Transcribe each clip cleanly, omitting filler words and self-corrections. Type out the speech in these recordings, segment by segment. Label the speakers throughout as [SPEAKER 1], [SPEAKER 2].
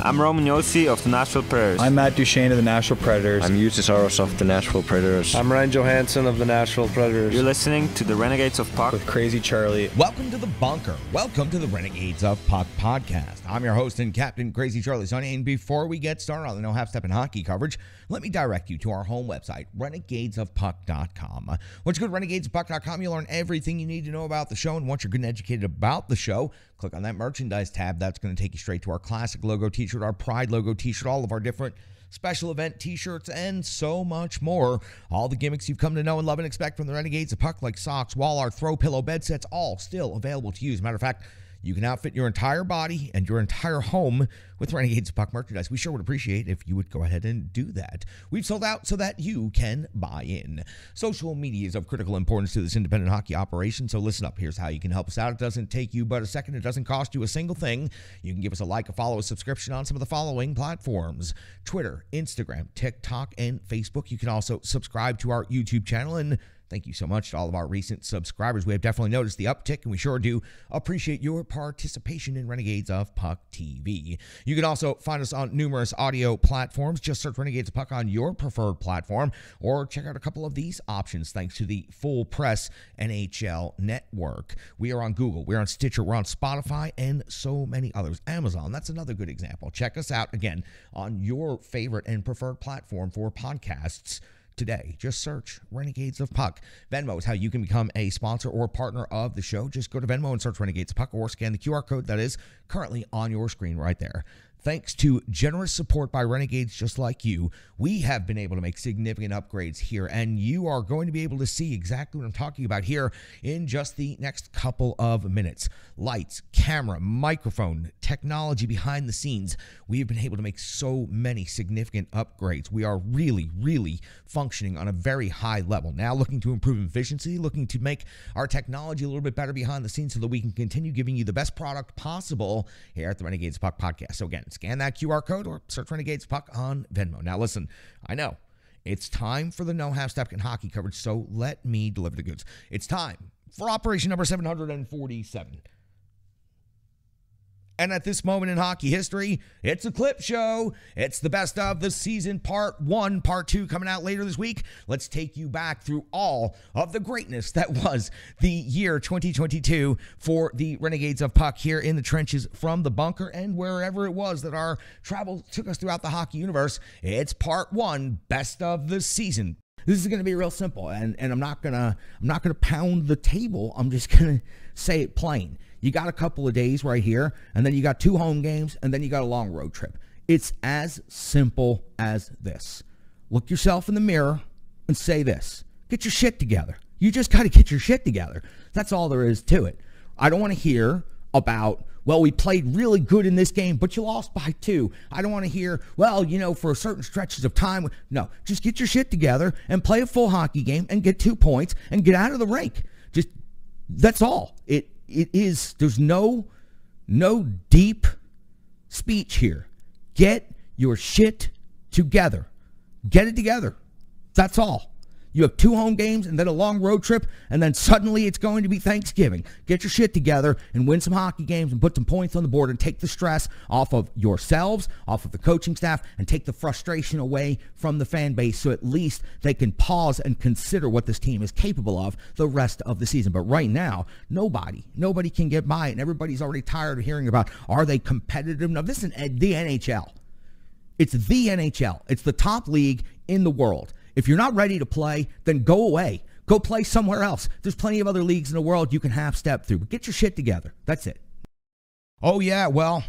[SPEAKER 1] I'm Roman Yossi of the Nashville Predators.
[SPEAKER 2] I'm Matt Duchesne of the Nashville Predators.
[SPEAKER 3] I'm Justus Aros of the Nashville Predators.
[SPEAKER 4] I'm Ryan Johansson of the Nashville Predators.
[SPEAKER 1] You're listening to the Renegades of Puck
[SPEAKER 2] with Crazy Charlie.
[SPEAKER 5] Welcome to the bunker. Welcome to the Renegades of Puck podcast. I'm your host and Captain Crazy Charlie Saunier. And before we get started on the No Half Step in Hockey coverage, let me direct you to our home website, renegadesofpuck.com. Once you go to renegadesofpuck.com, you'll learn everything you need to know about the show. And once you're good and educated about the show, click on that merchandise tab. That's going to take you straight to our classic logo t-shirt, our pride logo t-shirt, all of our different special event t-shirts, and so much more. All the gimmicks you've come to know and love and expect from the Renegades of Puck, like socks, wall art, throw pillow, bed sets, all still available to you. As a matter of fact, you can outfit your entire body and your entire home with Renegades of Puck merchandise. We sure would appreciate if you would go ahead and do that. We've sold out so that you can buy in. Social media is of critical importance to this independent hockey operation, so listen up. Here's how you can help us out. It doesn't take you but a second. It doesn't cost you a single thing. You can give us a like, a follow, a subscription on some of the following platforms: Twitter, Instagram, TikTok, and Facebook. You can also subscribe to our YouTube channel, and thank you so much to all of our recent subscribers. We have definitely noticed the uptick, and we sure do appreciate your participation in Renegades of Puck TV. You can also find us on numerous audio platforms. Just search Renegades of Puck on your preferred platform, or check out a couple of these options thanks to the Full Press NHL Network. We are on Google, we're on Stitcher, we're on Spotify, and so many others. Amazon, that's another good example. Check us out, again, on your favorite and preferred platform for podcasts today. Just search Renegades of Puck. Venmo is how you can become a sponsor or partner of the show. Just go to Venmo and search Renegades of Puck, or scan the QR code that is currently on your screen right there. Thanks to generous support by Renegades just like you, we have been able to make significant upgrades here, and you are going to be able to see exactly what I'm talking about here in just the next couple of minutes. Lights, camera, microphone, technology behind the scenes. We have been able to make so many significant upgrades. We are really functioning on a very high level. Now looking to improve efficiency, looking to make our technology a little bit better behind the scenes so that we can continue giving you the best product possible here at the Renegades Puck podcast. So again, scan that QR code or search Renegades Puck on Venmo. Now listen, I know it's time for the No Half Step in Hockey coverage, so let me deliver the goods. It's time for operation number 747. And at this moment in hockey history, it's a clip show. It's the best of the season, part 1, part 2 coming out later this week. Let's take you back through all of the greatness that was the year 2022 for the Renegades of Puck here in the trenches from the bunker and wherever it was that our travel took us throughout the hockey universe. It's part 1, best of the season. This is going to be real simple, and I'm not gonna pound the table. I'm just gonna say it plain. You got a couple of days right here, and then you got 2 home games, and then you got a long road trip. It's as simple as this. Look yourself in the mirror and say this: get your shit together. You just got to get your shit together. That's all there is to it. I don't want to hear about, well, we played really good in this game, but you lost by 2. I don't want to hear, well, for certain stretches of time. No, just get your shit together and play a full hockey game and get 2 points and get out of the rink. Just, that's all. It is, there's no deep speech here. Get your shit together. Get it together. That's all. You have 2 home games and then a long road trip, and then suddenly it's going to be Thanksgiving. Get your shit together and win some hockey games and put some points on the board and take the stress off of yourselves, off of the coaching staff, and take the frustration away from the fan base so at least they can pause and consider what this team is capable of the rest of the season. But right now, nobody can get by it, and everybody's already tired of hearing about, are they competitive? No, this is the NHL. It's the NHL. It's the top league in the world. If you're not ready to play, then go away. Go play somewhere else. There's plenty of other leagues in the world you can half step through. But get your shit together. That's it. Oh, yeah, well,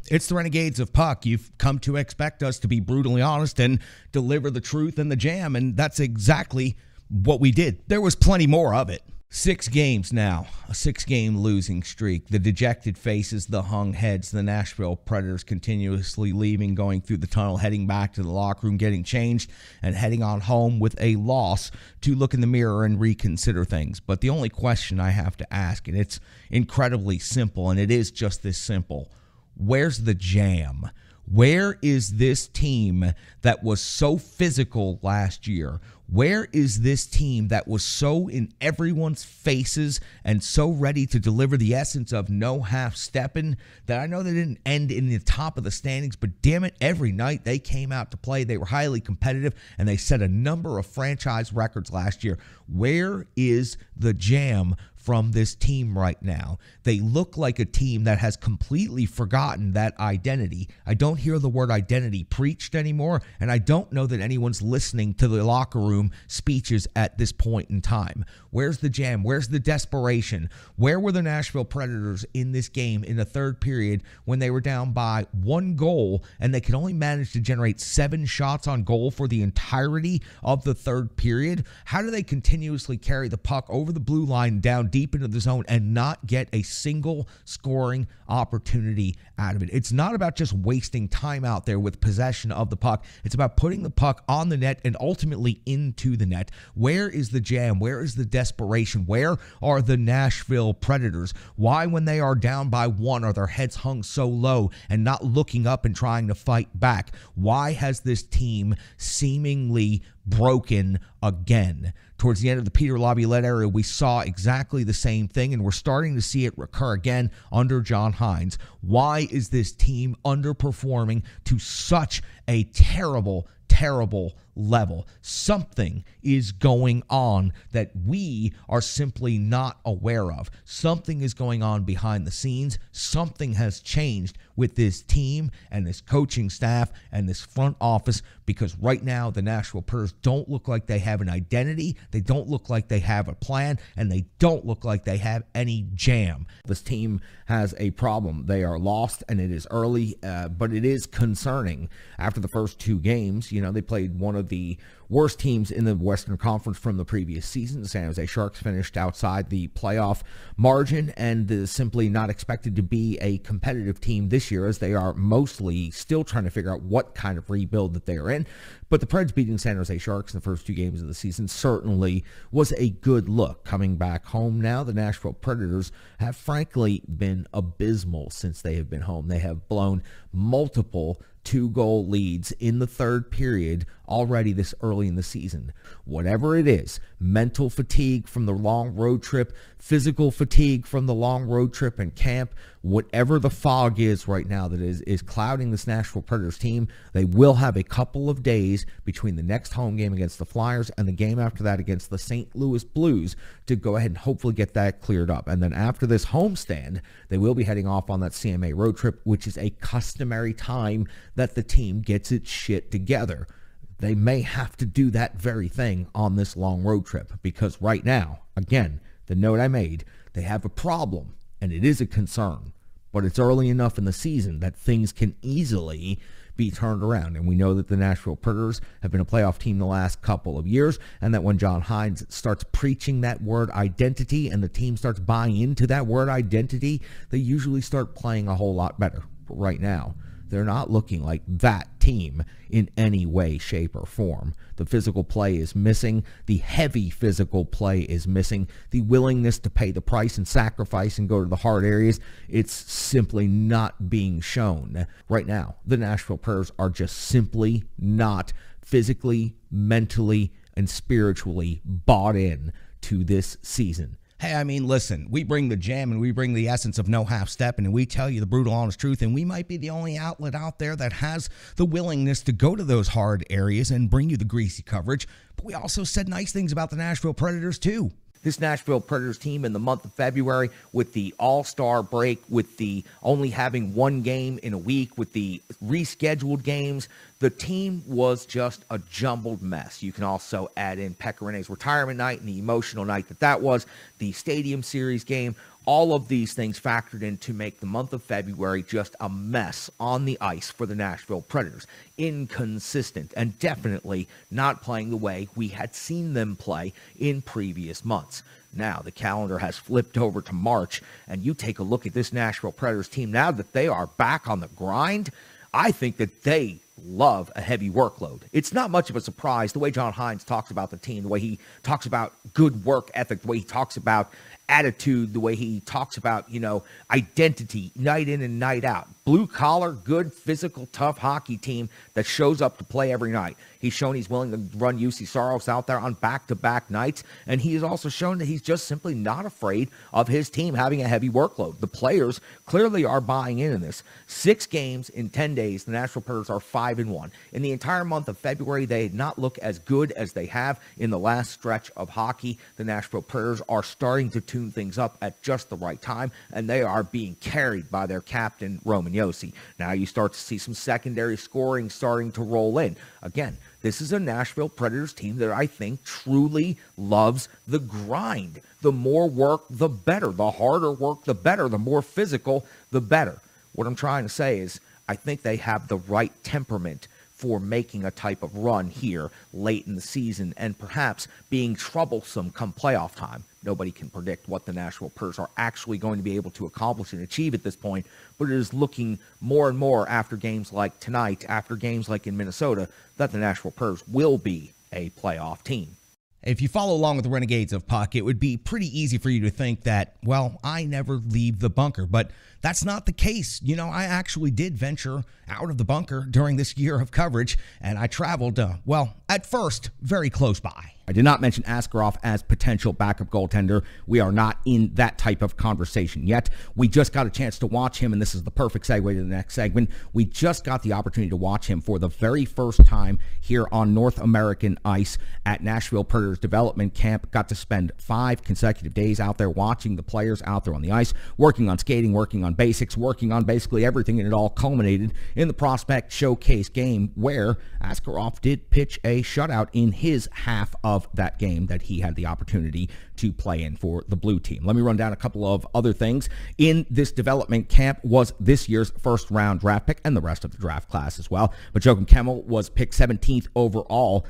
[SPEAKER 5] it's the Renegades of Puck. You've come to expect us to be brutally honest and deliver the truth and the jam, and that's exactly what we did. There was plenty more of it. 6 games now, a 6-game losing streak. The dejected faces, the hung heads, the Nashville Predators continuously leaving, going through the tunnel, heading back to the locker room, getting changed, and heading on home with a loss to look in the mirror and reconsider things. But the only question I have to ask, and it's incredibly simple, and it is just this simple: where's the jam? Where is this team that was so physical last year? Where is this team that was so in everyone's faces and so ready to deliver the essence of no half-stepping that I know they didn't end in the top of the standings, but damn it, every night they came out to play. They were highly competitive, and they set a number of franchise records last year. Where is the jam from this team right now? They look like a team that has completely forgotten that identity. I don't hear the word identity preached anymore, and I don't know that anyone's listening to the locker room speeches at this point in time. Where's the jam? Where's the desperation? Where were the Nashville Predators in this game in the third period when they were down by 1 goal and they could only manage to generate 7 shots on goal for the entirety of the third period? How do they continuously carry the puck over the blue line down deep into the zone and not get a single scoring opportunity out of it? It's not about just wasting time out there with possession of the puck. It's about putting the puck on the net and ultimately into the net. Where is the jam? Where is the desperation? Where are the Nashville Predators? Why, when they are down by 1, are their heads hung so low and not looking up and trying to fight back? Why has this team seemingly broken again? Towards the end of the Peter Laviolette era, we saw exactly the same thing, and we're starting to see it recur again under John Hynes. Why is this team underperforming to such a terrible level? Something is going on that we are simply not aware of. Something is going on behind the scenes. Something has changed with this team and this coaching staff and this front office, because right now the Nashville Predators don't look like they have an identity. They don't look like they have a plan, and they don't look like they have any jam. This team has a problem. They are lost, and it is early, but it is concerning. After the first 2 games, they played one of the worst teams in the Western Conference from the previous season. The San Jose Sharks finished outside the playoff margin and is simply not expected to be a competitive team this year, as they are mostly still trying to figure out what kind of rebuild that they are in. But the Preds beating San Jose Sharks in the first 2 games of the season certainly was a good look. Coming back home now, the Nashville Predators have frankly been abysmal since they have been home. They have blown multiple 2-goal leads in the third period already this early in the season. Whatever it is, mental fatigue from the long road trip, physical fatigue from the long road trip and camp, whatever the fog is right now that is clouding this Nashville Predators team, they will have a couple of days between the next home game against the Flyers and the game after that against the St. Louis Blues to go ahead and hopefully get that cleared up. And then after this homestand, they will be heading off on that CMA road trip, which is a customary time that the team gets its shit together. They may have to do that very thing on this long road trip, because right now, again, the note I made, they have a problem, and it is a concern, but it's early enough in the season that things can easily be turned around. And we know that the Nashville Predators have been a playoff team the last couple of years, and that when John Hynes starts preaching that word identity and the team starts buying into that word identity, they usually start playing a whole lot better. But right now, they're not looking like that team in any way, shape, or form. The physical play is missing. The heavy physical play is missing. The willingness to pay the price and sacrifice and go to the hard areas, it's simply not being shown. Right now, the Nashville Predators are just simply not physically, mentally, and spiritually bought in to this season. Hey, I mean, listen, we bring the jam and we bring the essence of no half-stepping, and we tell you the brutal, honest truth, and we might be the only outlet out there that has the willingness to go to those hard areas and bring you the greasy coverage, but we also said nice things about the Nashville Predators, too.
[SPEAKER 6] This Nashville Predators team in the month of February, with the All-Star break, with the only having 1 game in a week, with the rescheduled games, the team was just a jumbled mess. You can also add in Pekka Rinne's retirement night and the emotional night that was, the Stadium Series game. All of these things factored in to make the month of February just a mess on the ice for the Nashville Predators. Inconsistent and definitely not playing the way we had seen them play in previous months. Now the calendar has flipped over to March, and you take a look at this Nashville Predators team now that they are back on the grind. I think that they love a heavy workload. It's not much of a surprise the way John Hynes talks about the team, the way he talks about good work ethic, the way he talks about attitude, the way he talks about, identity night in and night out. Blue collar, good, physical, tough hockey team that shows up to play every night. He's shown he's willing to run UC Saros out there on back-to-back nights, and he has also shown that he's just simply not afraid of his team having a heavy workload. The players clearly are buying into this. 6 games in 10 days, the Nashville Predators are 5-1. In the entire month of February, they did not look as good as they have in the last stretch of hockey. The Nashville Predators are starting to tune things up at just the right time, and they are being carried by their captain, Roman Josi. Now you start to see some secondary scoring starting to roll in. Again, this is a Nashville Predators team that I think truly loves the grind. The more work, the better. The harder work, the better. The more physical, the better. What I'm trying to say is I think they have the right temperament for making a type of run here late in the season and perhaps being troublesome come playoff time. Nobody can predict what the Nashville Predators are actually going to be able to accomplish and achieve at this point, but it is looking more and more after games like tonight, after games like in Minnesota, that the Nashville Predators will be a playoff team.
[SPEAKER 5] If you follow along with the Renegades of Puck, it would be pretty easy for you to think that, well, I never leave the bunker, but that's not the case. I actually did venture out of the bunker during this year of coverage, and I traveled, at first, very close by. I did not mention Askarov as potential backup goaltender. We are not in that type of conversation yet. We just got a chance to watch him, and this is the perfect segue to the next segment. We just got the opportunity to watch him for the very first time here on North American ice at Nashville Predators Development Camp. Got to spend 5 consecutive days out there watching the players out there on the ice, working on skating, working on basics, working on basically everything, and it all culminated in the Prospect Showcase game where Askarov did pitch a shutout in his half of that game that he had the opportunity to play in for the blue team. Let me run down a couple of other things. In this development camp was this year's first-round draft pick and the rest of the draft class as well. But Joakim Kemmel was picked 17th overall.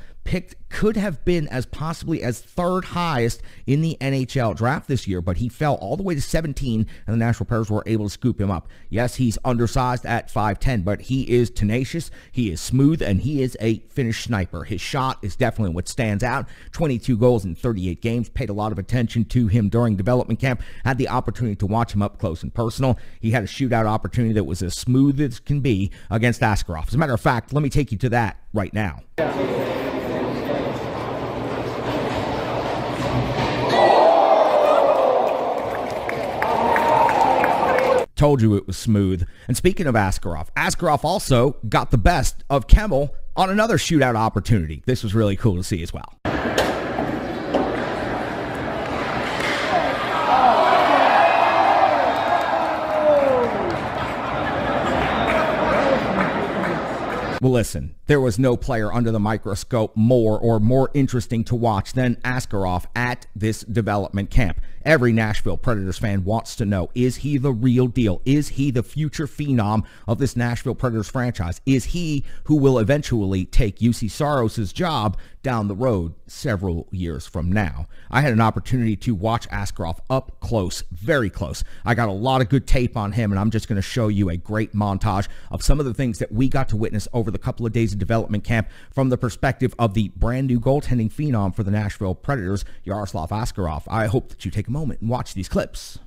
[SPEAKER 5] Could have been as possibly as 3rd highest in the NHL draft this year, but he fell all the way to 17, and the Nashville Predators were able to scoop him up. Yes, he's undersized at 5'10", but he is tenacious, he is smooth, and he is a finished sniper. His shot is definitely what stands out. 22 goals in 38 games. Paid a lot of attention to him during development camp. Had the opportunity to watch him up close and personal. He had a shootout opportunity that was as smooth as can be against Askarov. As a matter of fact, let me take you to that right now. Told you it was smooth. And speaking of Askarov also got the best of Kemmel on another shootout opportunity. This was really cool to see as well. Well, listen, there was no player under the microscope more interesting to watch than Askarov at this development camp. Every Nashville Predators fan wants to know, is he the real deal? Is he the future phenom of this Nashville Predators franchise? Is he who will eventually take UC Saros' job down the road several years from now? I had an opportunity to watch Askarov up close, very close. I got a lot of good tape on him, and I'm just going to show you a great montage of some of the things that we got to witness over the couple of days of development camp from the perspective of the brand new goaltending phenom for the Nashville Predators, Yaroslav Askarov. I hope that you take a moment and watch these clips.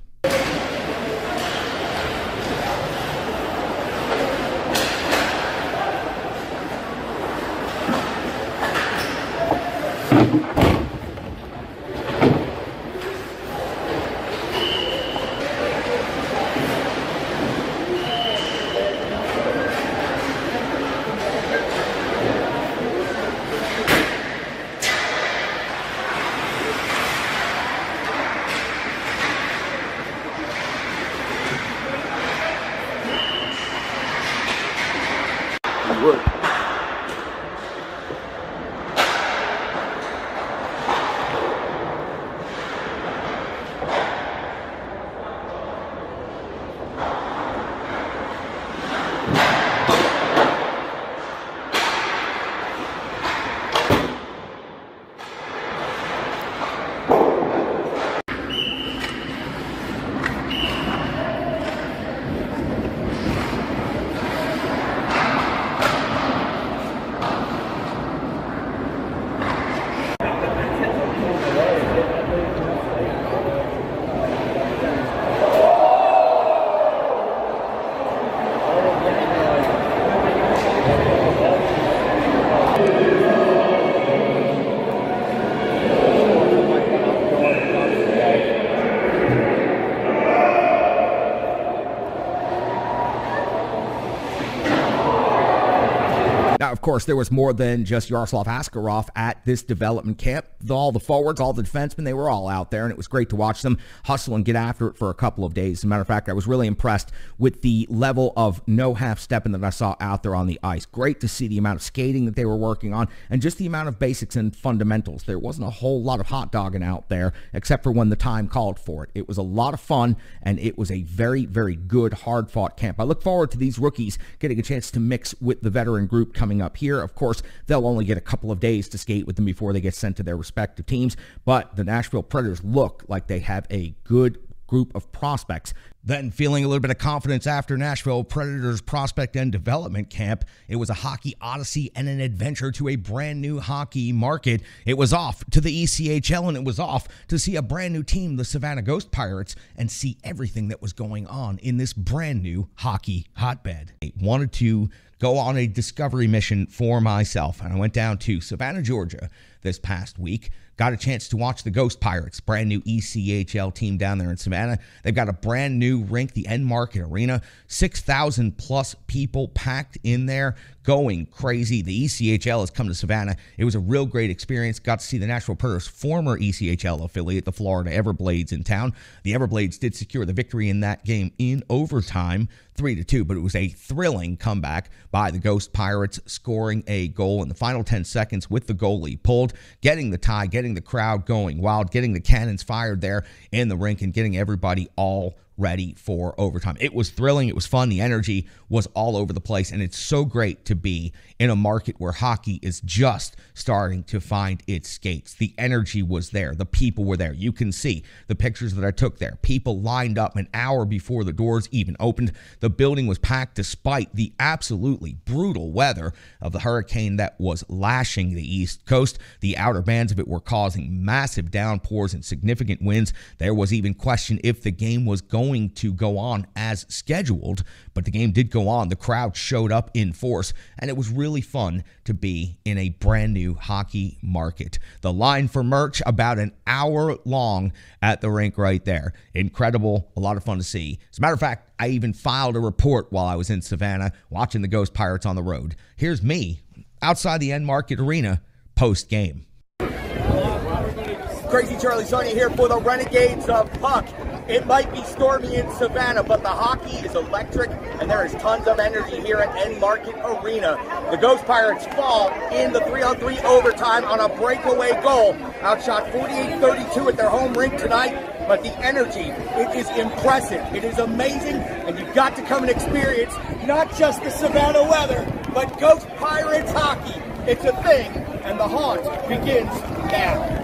[SPEAKER 5] course, there was more than just Yaroslav Askarov at this development camp. All the forwards, all the defensemen, they were all out there, and it was great to watch them hustle and get after it for a couple of days. As a matter of fact, I was really impressed with the level of no half-stepping that I saw out there on the ice. Great to see the amount of skating that they were working on and just the amount of basics and fundamentals. There wasn't a whole lot of hot dogging out there except for when the time called for it. It was a lot of fun, and it was a very, very good, hard-fought camp. I look forward to these rookies getting a chance to mix with the veteran group coming up here. Of course, they'll only get a couple of days to skate with them before they get sent to their respective teams, but the Nashville Predators look like they have a good group of prospects. Then, feeling a little bit of confidence after Nashville Predators prospect and development camp, it was a hockey odyssey and an adventure to a brand new hockey market. It was off to the ECHL, and it was off to see a brand new team, the Savannah Ghost Pirates, and see everything that was going on in this brand new hockey hotbed. I wanted to go on a discovery mission for myself, and I went down to Savannah, Georgia this past week. Got a chance to watch the Ghost Pirates, brand new ECHL team down there in Savannah. They've got a brand new rink, the End Market Arena, 6,000 plus people packed in there, going crazy. The ECHL has come to Savannah. It was a real great experience. Got to see the Nashville Predators' former ECHL affiliate, the Florida Everblades, in town. The Everblades did secure the victory in that game in overtime, 3-2, but it was a thrilling comeback by the Ghost Pirates, scoring a goal in the final 10 seconds with the goalie pulled, getting the tie, getting the crowd going wild, getting the cannons fired there in the rink, and getting everybody all ready for overtime. It was thrilling. It was fun. The energy was all over the place, and it's so great to be in a market where hockey is just starting to find its skates. The energy was there. The people were there. You can see the pictures that I took there. People lined up an hour before the doors even opened. The building was packed despite the absolutely brutal weather of the hurricane that was lashing the East Coast. The outer bands of it were causing massive downpours and significant winds. There was even question if the game was going to go on as scheduled, but the game did go on. The crowd showed up in force, and it was really fun to be in a brand new hockey market. The line for merch, about an hour long at the rink right there. Incredible, a lot of fun to see. As a matter of fact, I even filed a report while I was in Savannah watching the Ghost Pirates on the road. Here's me outside the End Market Arena post-game.
[SPEAKER 7] Crazy Charlie Saunier here for the Renegades of Puck. It might be stormy in Savannah, but the hockey is electric, and there is tons of energy here at End Market Arena. The Ghost Pirates fall in the 3-on-3 overtime on a breakaway goal. Outshot 48-32 at their home rink tonight, but the energy, it is impressive. It is amazing, and you've got to come and experience not just the Savannah weather, but Ghost Pirates hockey. It's a thing, and the haunt begins now.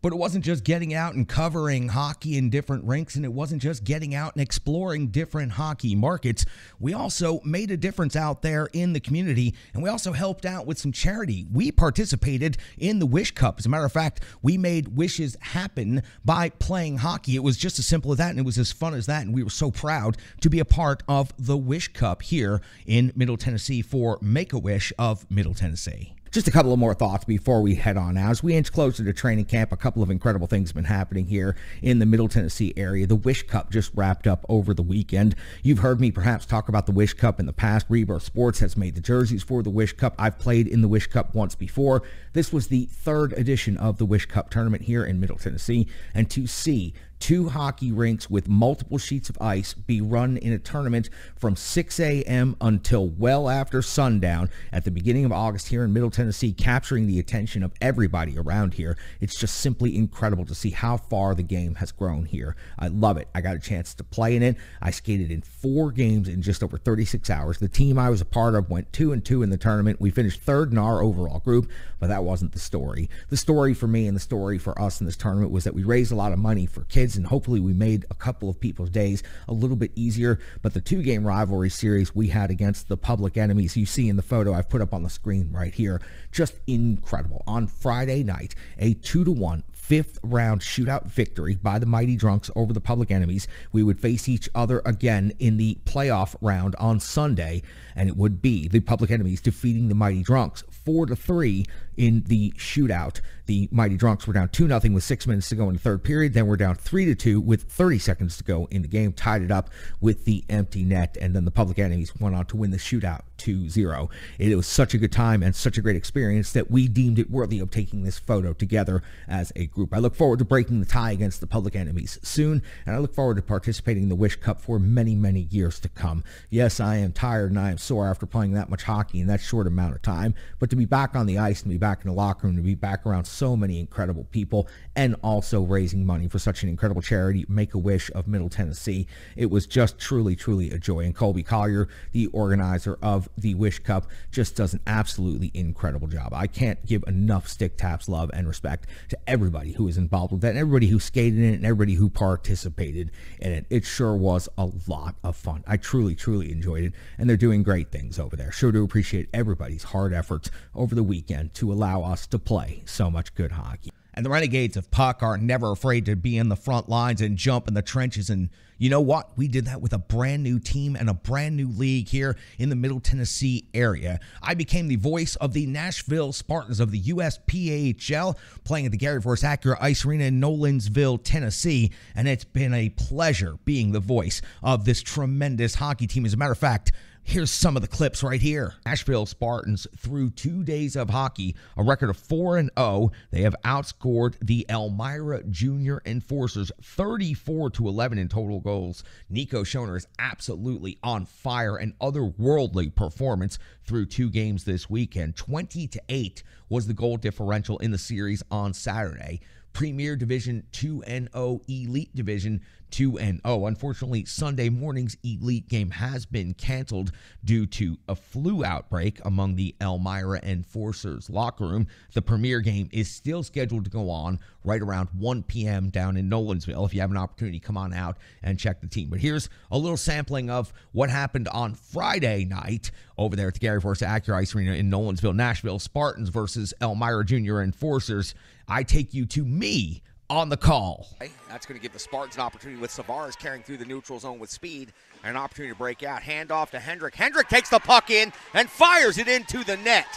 [SPEAKER 5] But it wasn't just getting out and covering hockey in different rinks, and it wasn't just getting out and exploring different hockey markets. We also made a difference out there in the community, and we also helped out with some charity. We participated in the Wish Cup. As a matter of fact, we made wishes happen by playing hockey. It was just as simple as that, and it was as fun as that, and we were so proud to be a part of the Wish Cup here in Middle Tennessee for Make-A-Wish of Middle Tennessee. Just a couple of more thoughts before we head on out. As we inch closer to training camp, a couple of incredible things have been happening here in the Middle Tennessee area. The Wish Cup just wrapped up over the weekend. You've heard me perhaps talk about the Wish Cup in the past. Rebirth Sports has made the jerseys for the Wish Cup. I've played in the Wish Cup once before. This was the third edition of the Wish Cup tournament here in Middle Tennessee, and to see two hockey rinks with multiple sheets of ice be run in a tournament from 6 a.m. until well after sundown at the beginning of August here in Middle Tennessee, capturing the attention of everybody around here. It's just simply incredible to see how far the game has grown here. I love it. I got a chance to play in it. I skated in 4 games in just over 36 hours. The team I was a part of went 2-2 in the tournament. We finished third in our overall group, but that wasn't the story. The story for me and the story for us in this tournament was that we raised a lot of money for kids, and hopefully we made a couple of people's days a little bit easier. But the 2-game rivalry series we had against the Public Enemies, you see in the photo I've put up on the screen right here, just incredible. On Friday night, a 2-1 fifth round shootout victory by the Mighty Drunks over the Public Enemies. We would face each other again in the playoff round on Sunday, and it would be the Public Enemies defeating the Mighty Drunks 4-3 in the shootout. The Mighty Drunks were down 2-0 with 6 minutes to go in the third period. Then we're down 3-2 with 30 seconds to go in the game, tied it up with the empty net. And then the Public Enemies went on to win the shootout 2-0. It was such a good time and such a great experience that we deemed it worthy of taking this photo together as a group. I look forward to breaking the tie against the Public Enemies soon, and I look forward to participating in the Wish Cup for many, many years to come. Yes, I am tired and I am sore after playing that much hockey in that short amount of time, but to be back on the ice and be back in the locker room, to be back around so many incredible people, and also raising money for such an incredible charity, Make-A-Wish of Middle Tennessee, it was just truly, truly a joy. And Colby Collier, the organizer of the Wish Cup, just does an absolutely incredible job. I can't give enough Stick Taps love and respect to everybody who was involved with that, and everybody who skated in it, and everybody who participated in it. It sure was a lot of fun. I truly, truly enjoyed it, and they're doing great things over there. Sure do appreciate everybody's hard efforts over the weekend to allow us to play so much good hockey. And the Renegades of Puck are never afraid to be in the front lines and jump in the trenches. And you know what? We did that with a brand new team and a brand new league here in the Middle Tennessee area. I became the voice of the Nashville Spartans of the USPHL, playing at the Gary Force Acura Ice Arena in Nolensville, Tennessee. And it's been a pleasure being the voice of this tremendous hockey team. As a matter of fact, here's some of the clips right here. Nashville Spartans, through 2 days of hockey, a record of 4-0. They have outscored the Elmira Junior Enforcers 34-11 in total goals. Nico Schoner is absolutely on fire, an otherworldly performance through 2 games this weekend. 20-8 was the goal differential in the series on Saturday. Premier Division 2-0, Elite Division 2-0. Unfortunately, Sunday morning's Elite game has been canceled due to a flu outbreak among the Elmira Enforcers locker room. The Premier game is still scheduled to go on right around 1 p.m. down in Nolensville. If you have an opportunity, come on out and check the team. But here's a little sampling of what happened on Friday night over there at the Gary Force Acura Ice Arena in Nolensville. Nashville Spartans versus Elmira Junior Enforcers. I take you to me on the call.
[SPEAKER 8] That's going to give the Spartans an opportunity with Savares carrying through the neutral zone with speed and an opportunity to break out. Hand off to Hendrick. Hendrick takes the puck in and fires it into the net.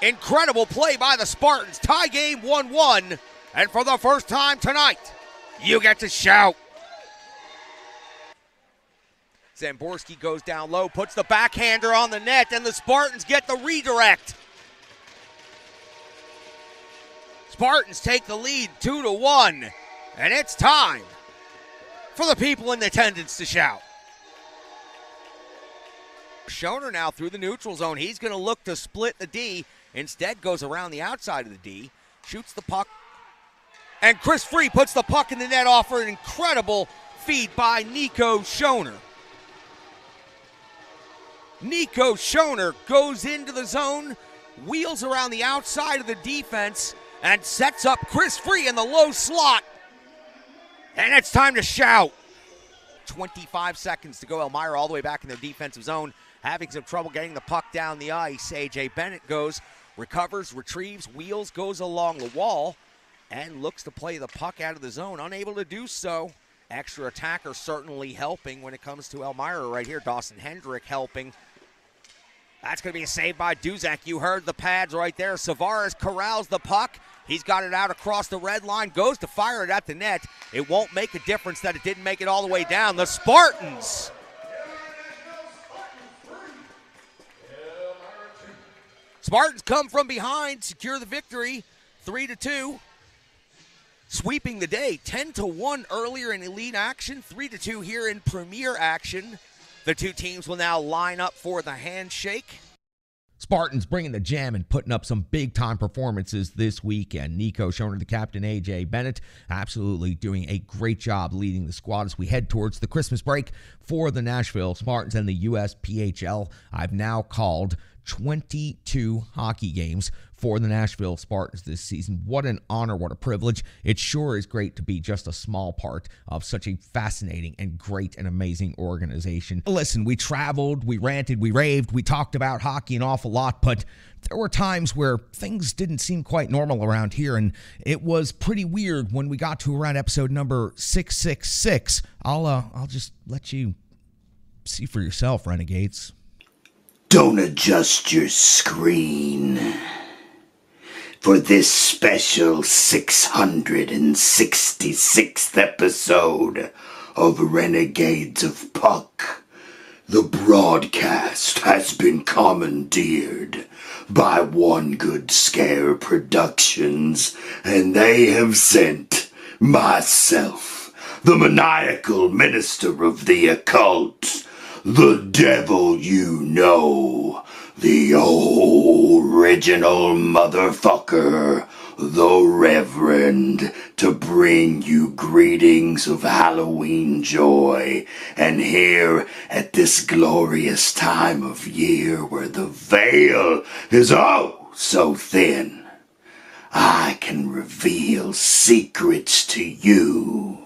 [SPEAKER 8] Incredible play by the Spartans. Tie game 1-1. And for the first time tonight, you get to shout. Zamborski goes down low, puts the backhander on the net, and the Spartans get the redirect. Spartans take the lead 2-1, and it's time for the people in attendance to shout. Schoner now through the neutral zone. He's going to look to split the D. Instead goes around the outside of the D, shoots the puck, and Chris Free puts the puck in the net off for an incredible feed by Nico Schoner. Nico Schoner goes into the zone, wheels around the outside of the defense, and sets up Chris Free in the low slot. And it's time to shout. 25 seconds to go. Elmira all the way back in their defensive zone, having some trouble getting the puck down the ice. A.J. Bennett goes, recovers, retrieves, wheels, goes along the wall, and looks to play the puck out of the zone. Unable to do so. Extra attacker certainly helping when it comes to Elmira right here. Dawson Hendrick helping. That's going to be a save by Duzak. You heard the pads right there. Savares corrals the puck. He's got it out across the red line, goes to fire it at the net. It won't make a difference that it didn't make it all the way down. The Spartans come from behind, secure the victory, 3-2. Sweeping the day, 10-1 earlier in Elite action, 3-2 here in Premier action. The two teams will now line up for the handshake.
[SPEAKER 5] Spartans bringing the jam and putting up some big-time performances this weekend. Nico Schoner, the captain, A.J. Bennett, absolutely doing a great job leading the squad as we head towards the Christmas break for the Nashville Spartans and the USPHL. I've now called 22 hockey games for the Nashville Spartans this season. What an honor, what a privilege. It sure is great to be just a small part of such a fascinating and great and amazing organization. Listen, we traveled, we ranted, we raved, we talked about hockey an awful lot, but there were times where things didn't seem quite normal around here, and it was pretty weird when we got to around episode number 666. I'll just let you see for yourself, Renegades.
[SPEAKER 9] Don't adjust your screen. for this special 666th episode of Renegades of Puck. The broadcast has been commandeered by One Good Scare Productions, and they have sent myself, the maniacal minister of the occult, the devil you know, the original motherfucker, the Reverend, to bring you greetings of Halloween joy. And here at this glorious time of year where the veil is oh so thin, I can reveal secrets to you.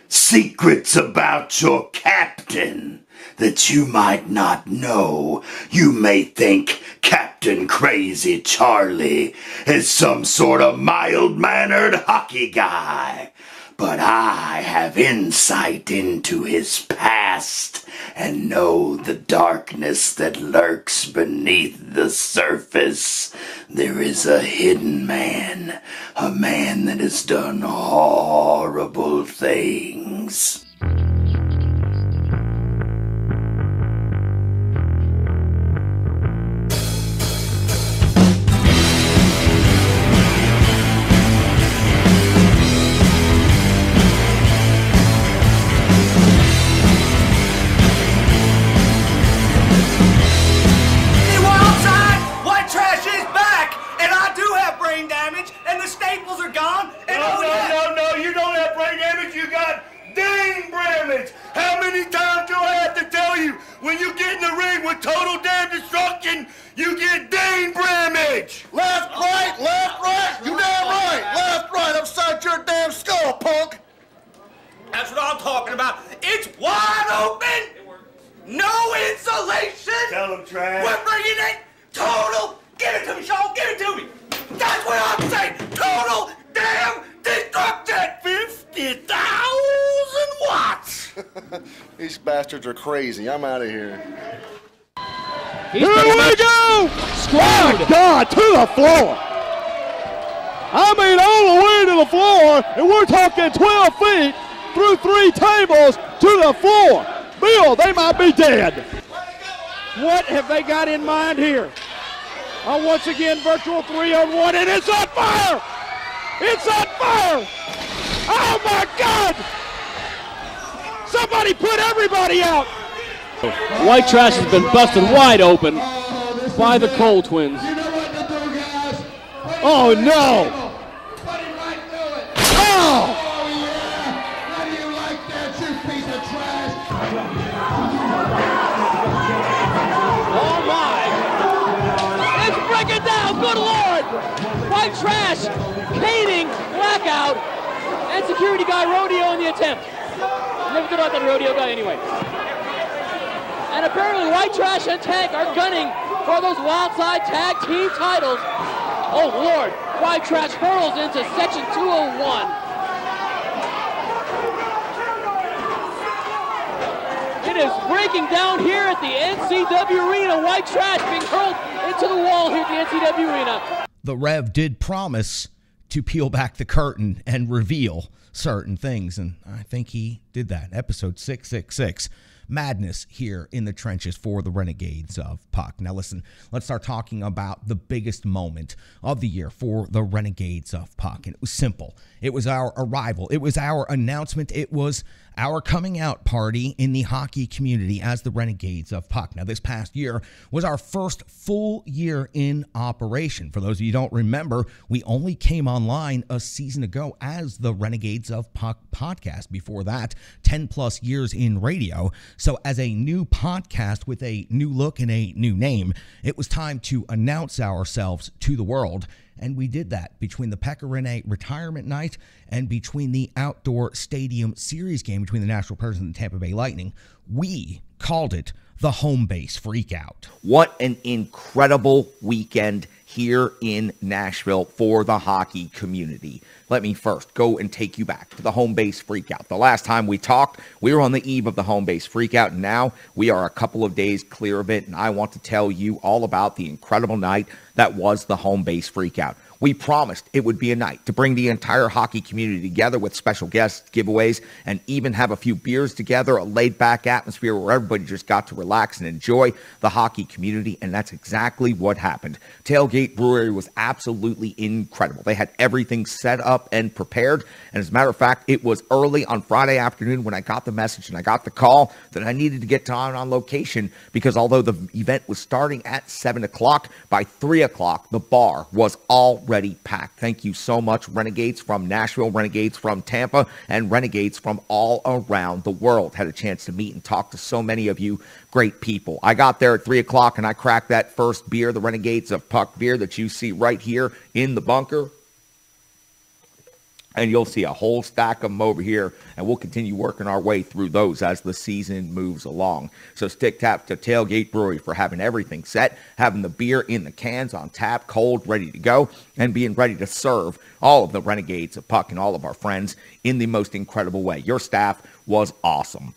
[SPEAKER 9] Secrets about your captain that you might not know. You may think Captain Crazy Charlie is some sort of mild-mannered hockey guy, but I have insight into his past and know the darkness that lurks beneath the surface. There is a hidden man, a man that has done horrible things.
[SPEAKER 10] These bastards are crazy. I'm out of here.
[SPEAKER 11] Here we go! My God, to the floor. I mean, all the way to the floor, and we're talking 12 feet through 3 tables to the floor. Bill, they might be dead. What have they got in mind here? Once again, virtual 3-on-1, and it's on fire! It's on fire! Oh, my God! Somebody put everybody out!
[SPEAKER 12] White Trash has been busted wide open by the Cole twins.
[SPEAKER 11] Oh, no! Oh!
[SPEAKER 12] Oh, my! It's breaking down, good Lord! White Trash caning Blackout and security guy Rodeo in the attempt. Never thought about that rodeo guy anyway. And apparently White Trash and Tank are gunning for those Wildside Tag Team titles. Oh Lord, White Trash hurls into section 201. It is breaking down here at the NCW Arena. White Trash being hurled into the wall here at the NCW Arena.
[SPEAKER 5] The Rev did promise to peel back the curtain and reveal certain things, and I think he did that. Episode 666, madness here in the trenches for the Renegades of Puck. Now listen, let's start talking about the biggest moment of the year for the Renegades of Puck, and it was simple. It was our arrival. It was our announcement. It was our coming out party in the hockey community as the Renegades of Puck. Now, this past year was our first full year in operation. For those of you who don't remember, we only came online a season ago as the Renegades of Puck podcast. Before that, 10 plus years in radio. So as a new podcast with a new look and a new name, it was time to announce ourselves to the world. And we did that between the Pekka Rinne retirement night and between the outdoor stadium series game between the Nashville Predators and the Tampa Bay Lightning. We called it the home base freakout.
[SPEAKER 6] What an incredible weekend here in Nashville for the hockey community. Let me first go and take you back to the home base freakout. The last time we talked, we were on the eve of the home base freakout, and now we are a couple of days clear of it, and I want to tell you all about the incredible night that was the home base freakout. We promised it would be a night to bring the entire hockey community together with special guests, giveaways, and even have a few beers together, a laid-back atmosphere where everybody just got to relax and enjoy the hockey community, and that's exactly what happened. Tailgate Brewery was absolutely incredible. They had everything set up and prepared, and as a matter of fact, it was early on Friday afternoon when I got the message and I got the call that I needed to get down on location, because although the event was starting at 7 o'clock, by 3 o'clock, the bar was already packed. Thank you so much, Renegades from Nashville, Renegades from Tampa, and Renegades from all around the world. Had a chance to meet and talk to so many of you great people. I got there at 3 o'clock and I cracked that first beer, the Renegades of Puck beer that you see right here in the bunker. And you'll see a whole stack of them over here, and we'll continue working our way through those as the season moves along. So stick tap to Tailgate Brewery for having everything set, having the beer in the cans on tap, cold, ready to go, and being ready to serve all of the Renegades of Puck and all of our friends in the most incredible way. Your staff was awesome.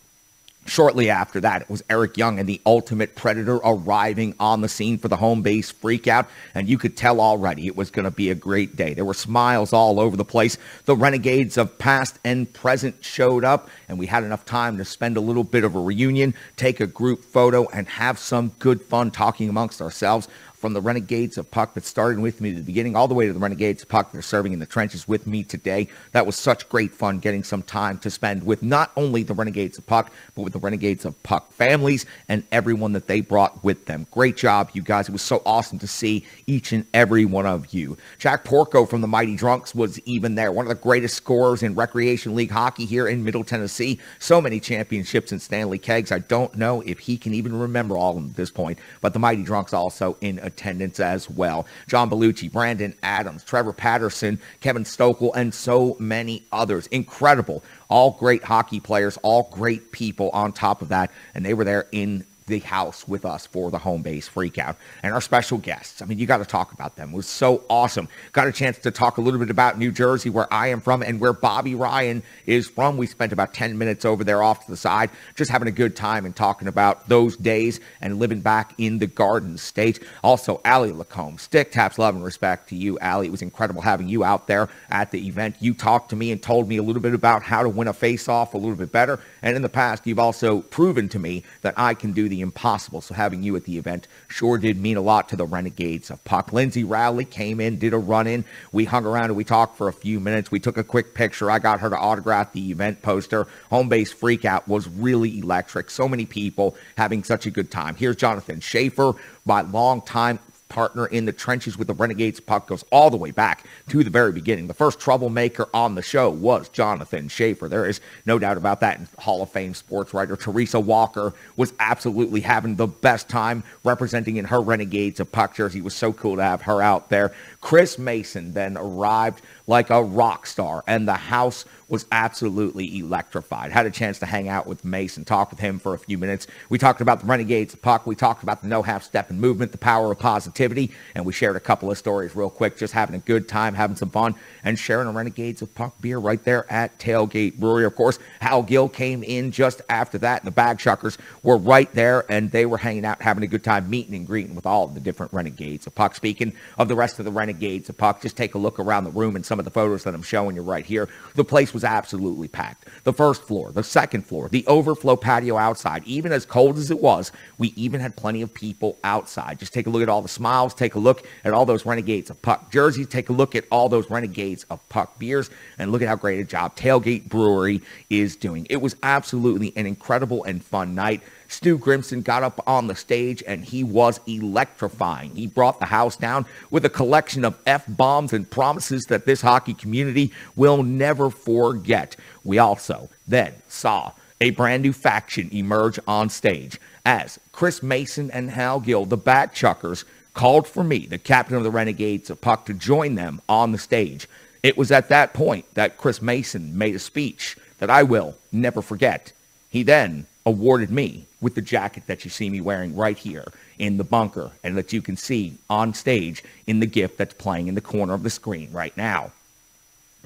[SPEAKER 6] Shortly after that, it was Eric Young and the Ultimate Predator arriving on the scene for the home base freakout, and you could tell already it was going to be a great day. There were smiles all over the place. The Renegades of past and present showed up, and we had enough time to spend a little bit of a reunion, take a group photo, and have some good fun talking amongst ourselves. From the Renegades of Puck that started with me at the beginning all the way to the Renegades of Puck that are serving in the trenches with me today. That was such great fun getting some time to spend with not only the Renegades of Puck, but with the Renegades of Puck families and everyone that they brought with them. Great job, you guys. It was so awesome to see each and every one of you. Jack Porco from the Mighty Drunks was even there. One of the greatest scorers in Recreation League hockey here in Middle Tennessee. So many championships and Stanley Kegs. I don't know if he can even remember all of them at this point, but the Mighty Drunks also in attendance as well. John Bellucci, Brandon Adams, Trevor Patterson, Kevin Stokel, and so many others. Incredible. All great hockey players, all great people on top of that, and they were there in the house with us for the home base freakout. And our special guests, I mean, you got to talk about them. It was so awesome. Got a chance to talk a little bit about New Jersey, where I am from and where Bobby Ryan is from. We spent about 10 minutes over there off to the side, just having a good time and talking about those days and living back in the Garden State. Also, Allie Lacombe, stick taps, love and respect to you, Allie. It was incredible having you out there at the event. You talked to me and told me a little bit about how to win a face-off a little bit better. And in the past, you've also proven to me that I can do the impossible. So having you at the event sure did mean a lot to the Renegades of Puck. Lindsay Rowley came in, did a run-in. We hung around and we talked for a few minutes. We took a quick picture. I got her to autograph the event poster. Home base freakout was really electric. So many people having such a good time. Here's Jonathan Schaefer, my longtime partner in the trenches with the Renegades. Puck goes all the way back to the very beginning. The first troublemaker on the show was Jonathan Schaefer. There is no doubt about that. And Hall of Fame sports writer Teresa Walker was absolutely having the best time representing in her Renegades of Puck jersey. It was so cool to have her out there. Chris Mason then arrived like a rock star, and the house was absolutely electrified. Had a chance to hang out with Mason, talk with him for a few minutes. We talked about the Renegades of Puck. We talked about the no half step and movement, the power of positivity, and we shared a couple of stories real quick, just having a good time, having some fun, and sharing a Renegades of Puck beer right there at Tailgate Brewery. Of course, Hal Gill came in just after that, and the Bag Chuckers were right there, and they were hanging out, having a good time, meeting and greeting with all of the different Renegades of Puck. Speaking of the rest of the Renegades of Puck, just take a look around the room and some of the photos that I'm showing you right here. The place was absolutely packed. The first floor, the second floor, the overflow patio outside, even as cold as it was, we even had plenty of people outside. Just take a look at all the smiles, take a look at all those Renegades of Puck jerseys, take a look at all those Renegades of Puck beers, and look at how great a job Tailgate Brewery is doing. It was absolutely an incredible and fun night. Stu Grimson got up on the stage, and he was electrifying. He brought the house down with a collection of F-bombs and promises that this hockey community will never forget. We also then saw a brand new faction emerge on stage as Chris Mason and Hal Gill, the Bag Chuckers, called for me, the captain of the Renegades of Puck, to join them on the stage. It was at that point that Chris Mason made a speech that I will never forget. He then awarded me with the jacket that you see me wearing right here in the bunker and that you can see on stage in the gift that's playing in the corner of the screen right now.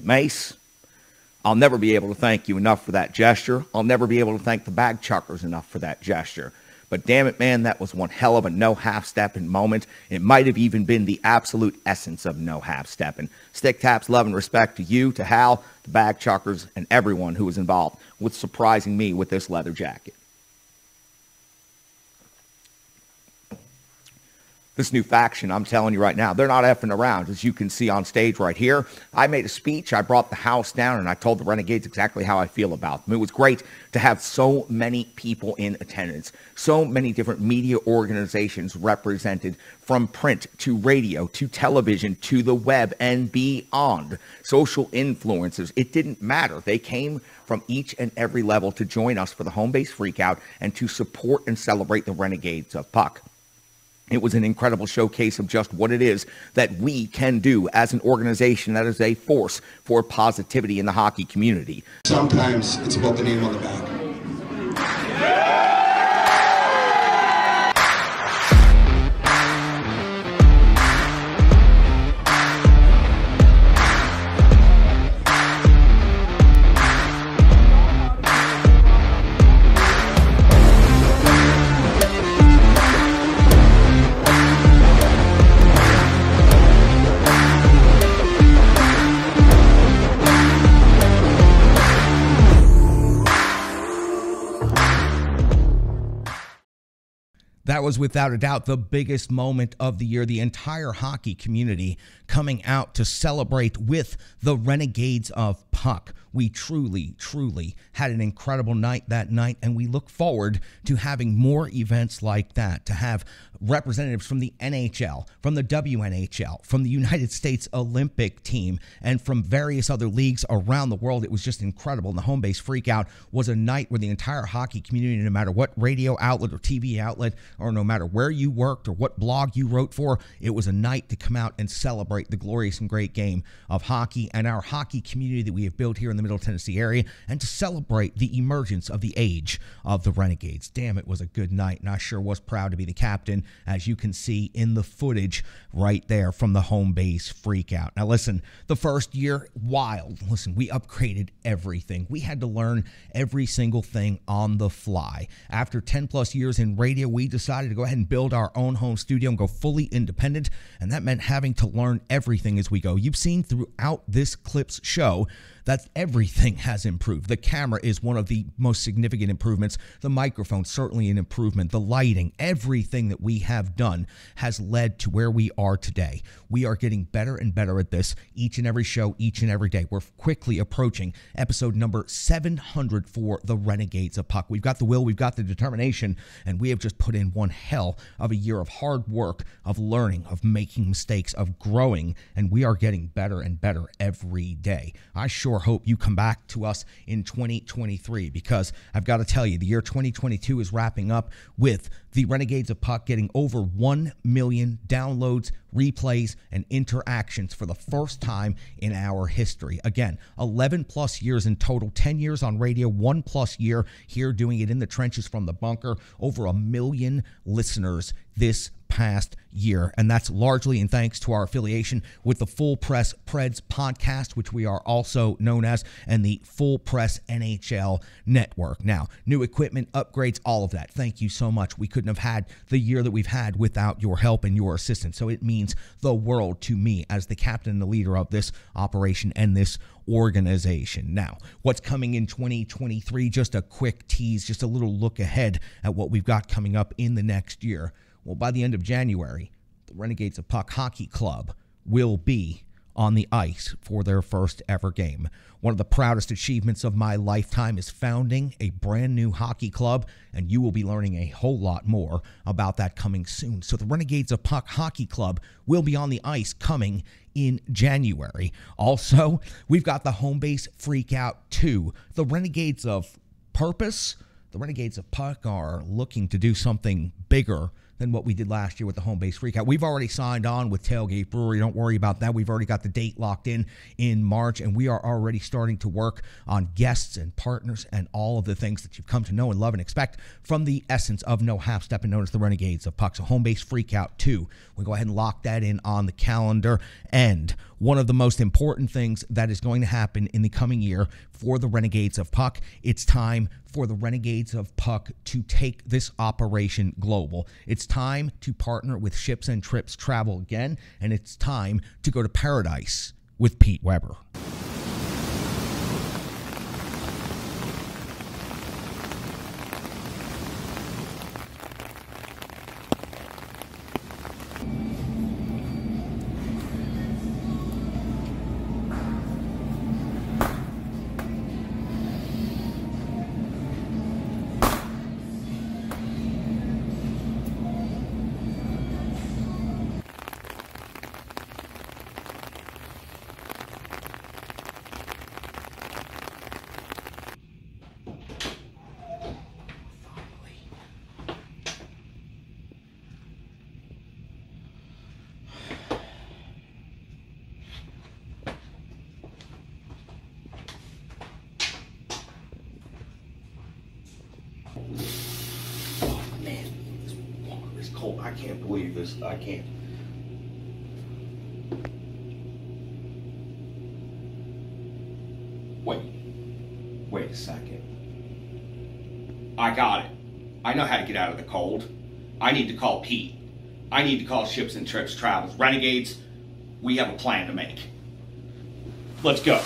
[SPEAKER 6] Mace, I'll never be able to thank you enough for that gesture. I'll never be able to thank the Bag Chuckers enough for that gesture. But damn it, man, that was one hell of a no half-stepping moment. It might have even been the absolute essence of no half-stepping. Stick taps, love and respect to you, to Hal, the bag chuckers, and everyone who was involved with surprising me with this leather jacket. This new faction, I'm telling you right now, they're not effing around. As you can see on stage right here, I made a speech, I brought the house down, and I told the Renegades exactly how I feel about them. It was great to have so many people in attendance, so many different media organizations represented, from print to radio to television to the web and beyond. Social influencers, it didn't matter. They came from each and every level to join us for the home base freakout and to support and celebrate the Renegades of Puck. It was an incredible showcase of just what it is that we can do as an organization that is a force for positivity in the hockey community.
[SPEAKER 13] Sometimes it's about the name on the back.
[SPEAKER 5] That was without a doubt the biggest moment of the year. The entire hockey community coming out to celebrate with the Renegades of Puck. We truly, truly had an incredible night that night, and we look forward to having more events like that, to have representatives from the NHL, from the WNHL, from the United States Olympic team, and from various other leagues around the world. It was just incredible. And the home base freakout was a night where the entire hockey community, no matter what radio outlet or TV outlet, or no matter where you worked or what blog you wrote for, it was a night to come out and celebrate the glorious and great game of hockey and our hockey community that we have built here in the Middle Tennessee area, and to celebrate the emergence of the age of the Renegades. Damn, it was a good night, and I sure was proud to be the captain, as you can see in the footage right there from the home base freakout. Now listen, the first year, wild. Listen, we upgraded everything. We had to learn every single thing on the fly. After 10 plus years in radio, we decided to go ahead and build our own home studio and go fully independent, and that meant having to learn everything as we go. You've seen throughout this Clips show that everything has improved. The camera is one of the most significant improvements. The microphone, certainly an improvement. The lighting, everything that we have done has led to where we are today. We are getting better and better at this each and every show, each and every day. We're quickly approaching episode number 700 for the Renegades of Puck. We've got the will, we've got the determination, and we have just put in one hell of a year of hard work, of learning, of making mistakes, of growing, and we are getting better and better every day. I sure hope you come back to us in 2023, because I've got to tell you, the year 2022 is wrapping up with the Renegades of Puck getting over 1 million downloads, replays, and interactions for the first time in our history. Again, 11 plus years in total, 10 years on radio, 1 plus year here doing it in the trenches from the bunker, over 1 million listeners this past year, and that's largely in thanks to our affiliation with the Full Press Preds podcast, which we are also known as, and the Full Press NHL network. Now, new equipment, upgrades, all of that. Thank you so much. We couldn't have had the year that we've had without your help and your assistance, so it means the world to me as the captain and the leader of this operation and this organization. Now, what's coming in 2023? Just a quick tease, just a little look ahead at what we've got coming up in the next year. Well, by the end of January, the Renegades of Puck Hockey Club will be on the ice for their first ever game. One of the proudest achievements of my lifetime is founding a brand new hockey club, and you will be learning a whole lot more about that coming soon. So the Renegades of Puck Hockey Club will be on the ice coming in January. Also, we've got the Home Base Freakout 2. The Renegades of Purpose, the Renegades of Puck are looking to do something bigger than what we did last year with the home base freakout. We've already signed on with Tailgate Brewery. Don't worry about that. We've already got the date locked in March, and we are already starting to work on guests and partners and all of the things that you've come to know and love and expect from the essence of No Half Step, and known as the Renegades of Puck. So home base freakout 2. We'll go ahead and lock that in on the calendar. And one of the most important things that is going to happen in the coming year for the Renegades of Puck. It's time for the Renegades of Puck to take this operation global. It's time to partner with Ships and Trips Travel again, and it's time to go to paradise with Pete Weber.
[SPEAKER 14] Oh man, this water is cold. I can't believe this. I can't. Wait a second. I got it. I know how to get out of the cold. I need to call Pete. I need to call Ships and Trips Travels. Renegades, we have a plan to make. Let's go.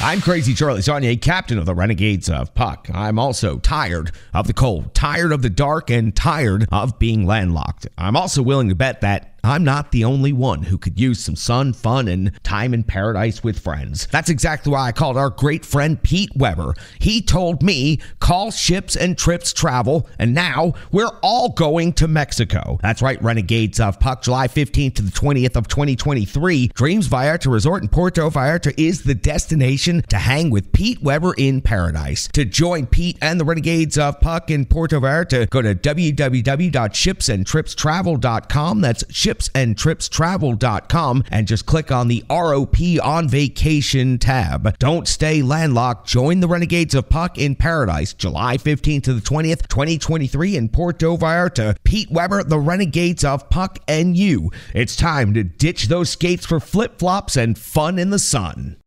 [SPEAKER 5] I'm Crazy Charlie Saunier, captain of the Renegades of Puck. I'm also tired of the cold, tired of the dark, and tired of being landlocked. I'm also willing to bet that I'm not the only one who could use some sun, fun, and time in paradise with friends. That's exactly why I called our great friend Pete Weber. He told me, call Ships and Trips Travel, and now we're all going to Mexico. That's right, Renegades of Puck, July 15th to the 20th of 2023. Dreams Vallarta Resort in Puerto Vallarta is the destination to hang with Pete Weber in paradise. To join Pete and the Renegades of Puck in Puerto Vallarta, go to www.shipsandtripstravel.com. That's shipsandtripstravel.com, and just click on the ROP on vacation tab. Don't stay landlocked. Join the Renegades of Puck in paradise, July 15th to the 20th, 2023 in Puerto Vallarta. Pete Weber, the Renegades of Puck, and you. It's time to ditch those skates for flip-flops and fun in the sun.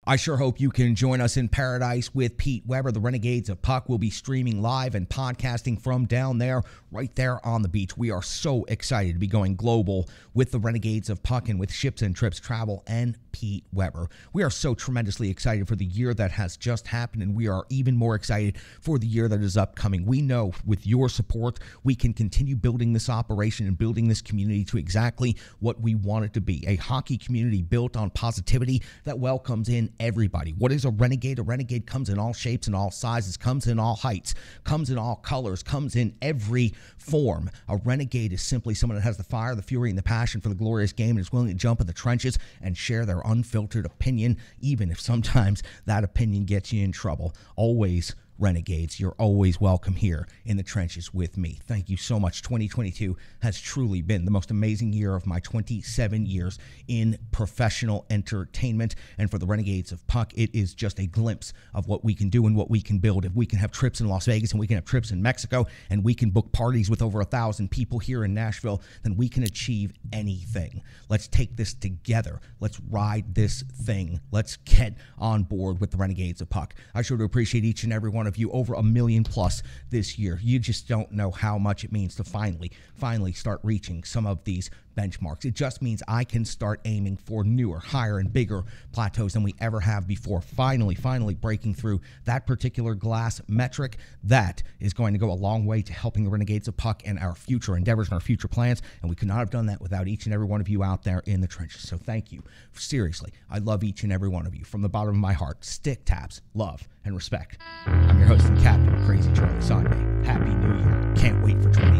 [SPEAKER 5] I sure hope you can join us in paradise with Pete Weber. The Renegades of Puck will be streaming live and podcasting from down there, right there on the beach. We are so excited to be going global with the Renegades of Puck and with Ships and Trips Travel and Pete Weber. We are so tremendously excited for the year that has just happened, and we are even more excited for the year that is upcoming. We know with your support, we can continue building this operation and building this community to exactly what we want it to be. A hockey community built on positivity that welcomes in everybody. What is a renegade? A renegade comes in all shapes and all sizes, comes in all heights, comes in all colors, comes in every form. A renegade is simply someone that has the fire, the fury, and the passion for the glorious game and is willing to jump in the trenches and share their unfiltered opinion, even if sometimes that opinion gets you in trouble. Always Renegades, you're always welcome here in the trenches with me. Thank you so much. 2022 has truly been the most amazing year of my 27 years in professional entertainment. And for the Renegades of Puck, it is just a glimpse of what we can do and what we can build. If we can have trips in Las Vegas and we can have trips in Mexico and we can book parties with over 1,000 people here in Nashville, then we can achieve anything. Let's take this together. Let's ride this thing. Let's get on board with the Renegades of Puck. I sure do appreciate each and every one of you, over 1 million plus this year. You just don't know how much it means to finally start reaching some of these benchmarks. It just means I can start aiming for newer, higher, and bigger plateaus than we ever have before. Finally breaking through that particular glass metric. That is going to go a long way to helping the Renegades of Puck and our future endeavors and our future plans, and we could not have done that without each and every one of you out there in the trenches. So thank you. Seriously, I love each and every one of you from the bottom of my heart. Stick taps, love, and respect. I'm your host and captain, Crazy Charlie Saunier. Happy New Year. Can't wait for 2022.